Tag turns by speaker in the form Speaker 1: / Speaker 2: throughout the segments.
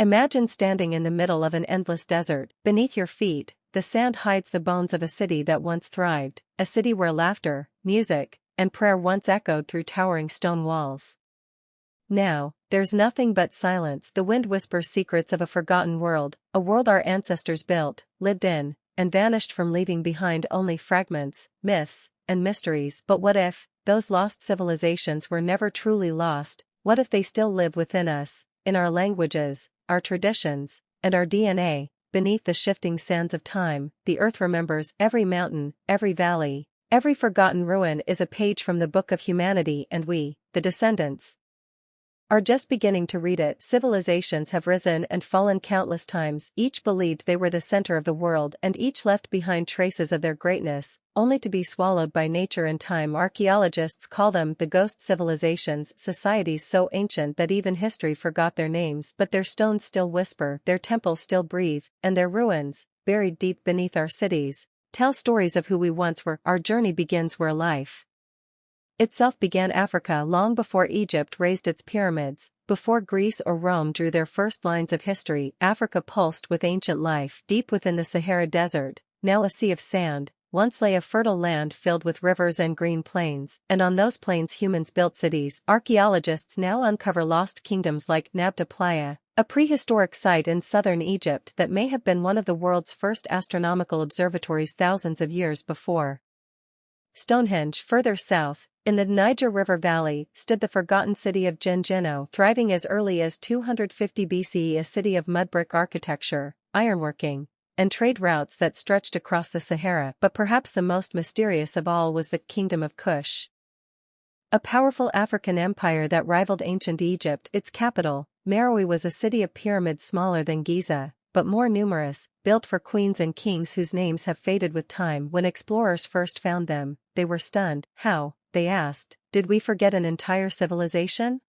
Speaker 1: Imagine standing in the middle of an endless desert. Beneath your feet, the sand hides the bones of a city that once thrived, a city where laughter, music, and prayer once echoed through towering stone walls. Now, there's nothing but silence. The wind whispers secrets of a forgotten world, a world our ancestors built, lived in, and vanished from, leaving behind only fragments, myths, and mysteries. But what if those lost civilizations were never truly lost? What if they still live within us, in our languages, our traditions, and our DNA? Beneath the shifting sands of time, the earth remembers. Every mountain, every valley, every forgotten ruin is a page from the book of humanity, and we, the descendants, are just beginning to read it. Civilizations have risen and fallen countless times. Each believed they were the center of the world, and each left behind traces of their greatness, only to be swallowed by nature and time. Archaeologists call them the ghost civilizations, societies so ancient that even history forgot their names, but their stones still whisper, their temples still breathe, and their ruins, buried deep beneath our cities, tell stories of who we once were. Our journey begins where life itself began. Africa, long before Egypt raised its pyramids, before Greece or Rome drew their first lines of history. Africa pulsed with ancient life. Deep within the Sahara Desert, now a sea of sand, once lay a fertile land filled with rivers and green plains, and on those plains humans built cities. Archaeologists now uncover lost kingdoms like Nabta Playa, a prehistoric site in southern Egypt that may have been one of the world's first astronomical observatories thousands of years before. Stonehenge, further south, in the Niger River Valley, stood the forgotten city of Gingino, thriving as early as 250 BCE, a city of mud-brick architecture, ironworking, and trade routes that stretched across the Sahara. But perhaps the most mysterious of all was the Kingdom of Kush, a powerful African empire that rivaled ancient Egypt. Its capital, Meroe, was a city of pyramids smaller than Giza, but more numerous, built for queens and kings whose names have faded with time. When explorers first found them, they were stunned. How, they asked, did we forget an entire civilization?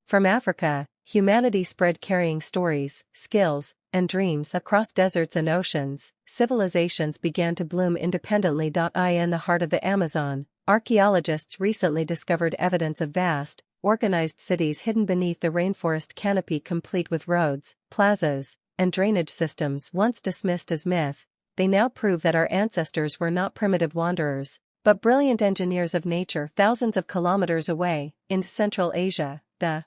Speaker 1: From Africa, humanity spread, carrying stories, skills, and dreams across deserts and oceans. Civilizations began to bloom independently. In the heart of the Amazon, archaeologists recently discovered evidence of vast, organized cities hidden beneath the rainforest canopy, complete with roads, plazas, and drainage systems. Once dismissed as myth, they now prove that our ancestors were not primitive wanderers, but brilliant engineers of nature. Thousands of kilometers away, in Central Asia, the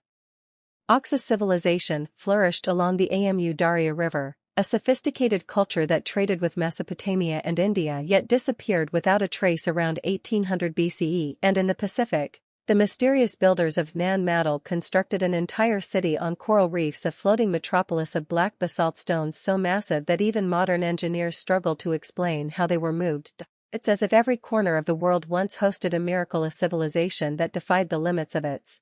Speaker 1: Oxus civilization flourished along the Amu Darya River, a sophisticated culture that traded with Mesopotamia and India yet disappeared without a trace around 1800 BCE. And in the Pacific, the mysterious builders of Nan Madol constructed an entire city on coral reefs, a floating metropolis of black basalt stones so massive that even modern engineers struggle to explain how they were moved. It's as if every corner of the world once hosted a miracle, a civilization that defied the limits of its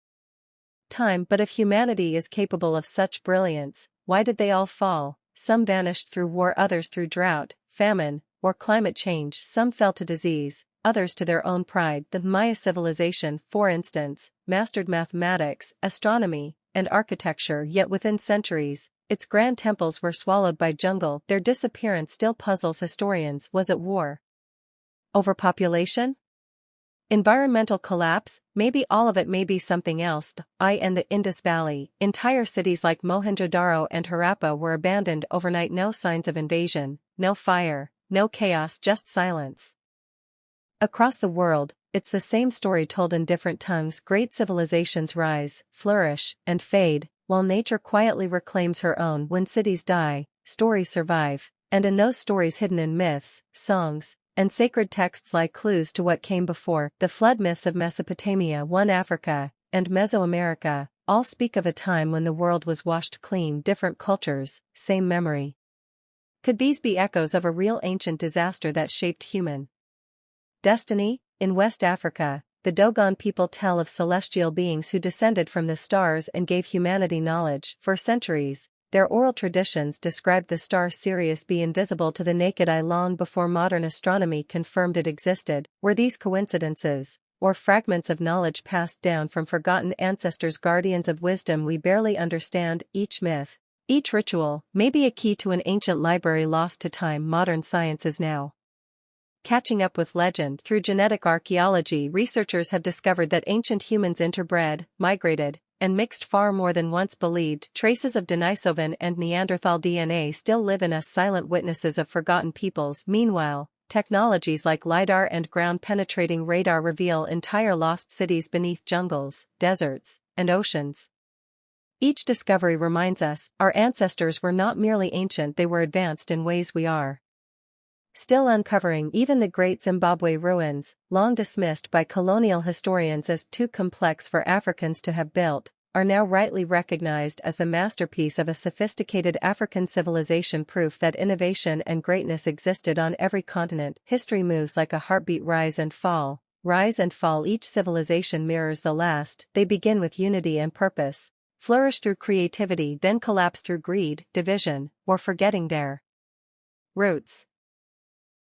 Speaker 1: time. But if humanity is capable of such brilliance, why did they all fall? Some vanished through war, others through drought, famine, or climate change. Some fell to disease, others to their own pride. The Maya civilization, for instance, mastered mathematics, astronomy, and architecture, yet within centuries, its grand temples were swallowed by jungle. Their disappearance still puzzles historians. Was it war? Overpopulation? Environmental collapse? Maybe all of it, maybe something else. In the Indus Valley, entire cities like Mohenjo-Daro and Harappa were abandoned overnight. No signs of invasion, no fire, no chaos, just silence. Across the world, it's the same story told in different tongues. Great civilizations rise, flourish, and fade, while nature quietly reclaims her own. When cities die, stories survive, and in those stories, hidden in myths, songs, and sacred texts, lie clues to what came before. The flood myths of Mesopotamia, Africa, and Mesoamerica, all speak of a time when the world was washed clean. Different cultures, same memory. Could these be echoes of a real ancient disaster that shaped human destiny? In West Africa, the Dogon people tell of celestial beings who descended from the stars and gave humanity knowledge. For centuries, their oral traditions described the star Sirius B, invisible to the naked eye long before modern astronomy confirmed it existed. Were these coincidences, or fragments of knowledge passed down from forgotten ancestors, guardians of wisdom we barely understand? Each myth, each ritual, may be a key to an ancient library lost to time. Modern science is now catching up with legend. Through genetic archaeology, researchers have discovered that ancient humans interbred, migrated, and mixed far more than once believed. Traces of Denisovan and Neanderthal DNA still live in us, silent witnesses of forgotten peoples. Meanwhile, technologies like LiDAR and ground-penetrating radar reveal entire lost cities beneath jungles, deserts, and oceans. Each discovery reminds us, our ancestors were not merely ancient, they were advanced in ways we are still uncovering. Even the Great Zimbabwe ruins, long dismissed by colonial historians as too complex for Africans to have built, are now rightly recognized as the masterpiece of a sophisticated African civilization, proof that innovation and greatness existed on every continent. History moves like a heartbeat, rise and fall. Rise and fall. Each civilization mirrors the last. They begin with unity and purpose, flourish through creativity, then collapse through greed, division, or forgetting their roots.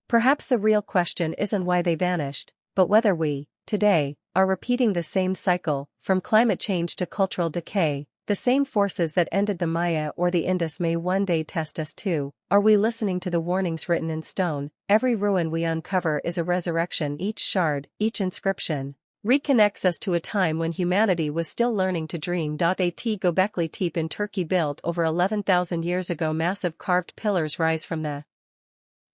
Speaker 1: Perhaps the real question isn't why they vanished, but whether we, today, are repeating the same cycle. From climate change to cultural decay, the same forces that ended the Maya or the Indus may one day test us too. Are we listening to the warnings written in stone? Every ruin we uncover is a resurrection. Each shard, each inscription, reconnects us to a time when humanity was still learning to dream. At Göbekli Tepe in Turkey, built over 11,000 years ago, massive carved pillars rise from the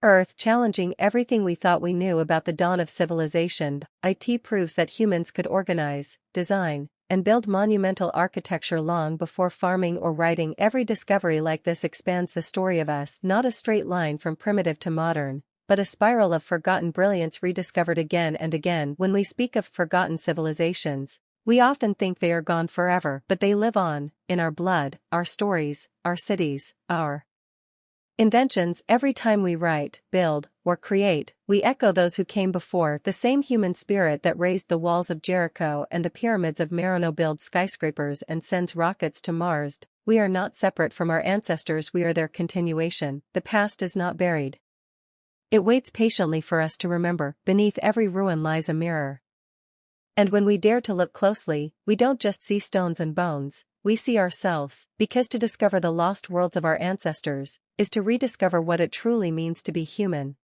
Speaker 1: earth, challenging everything we thought we knew about the dawn of civilization. It proves that humans could organize, design, and build monumental architecture long before farming or writing. Every discovery like this expands the story of us, not a straight line from primitive to modern, but a spiral of forgotten brilliance rediscovered again and again. When we speak of forgotten civilizations, we often think they are gone forever, but they live on, in our blood, our stories, our cities, our inventions. Every time we write, build, or create, we echo those who came before. The same human spirit that raised the walls of Jericho and the pyramids of Merino builds skyscrapers and sends rockets to Mars. We are not separate from our ancestors, we are their continuation. The past is not buried. It waits patiently for us to remember. Beneath every ruin lies a mirror. And when we dare to look closely, we don't just see stones and bones, we see ourselves, because to discover the lost worlds of our ancestors is to rediscover what it truly means to be human.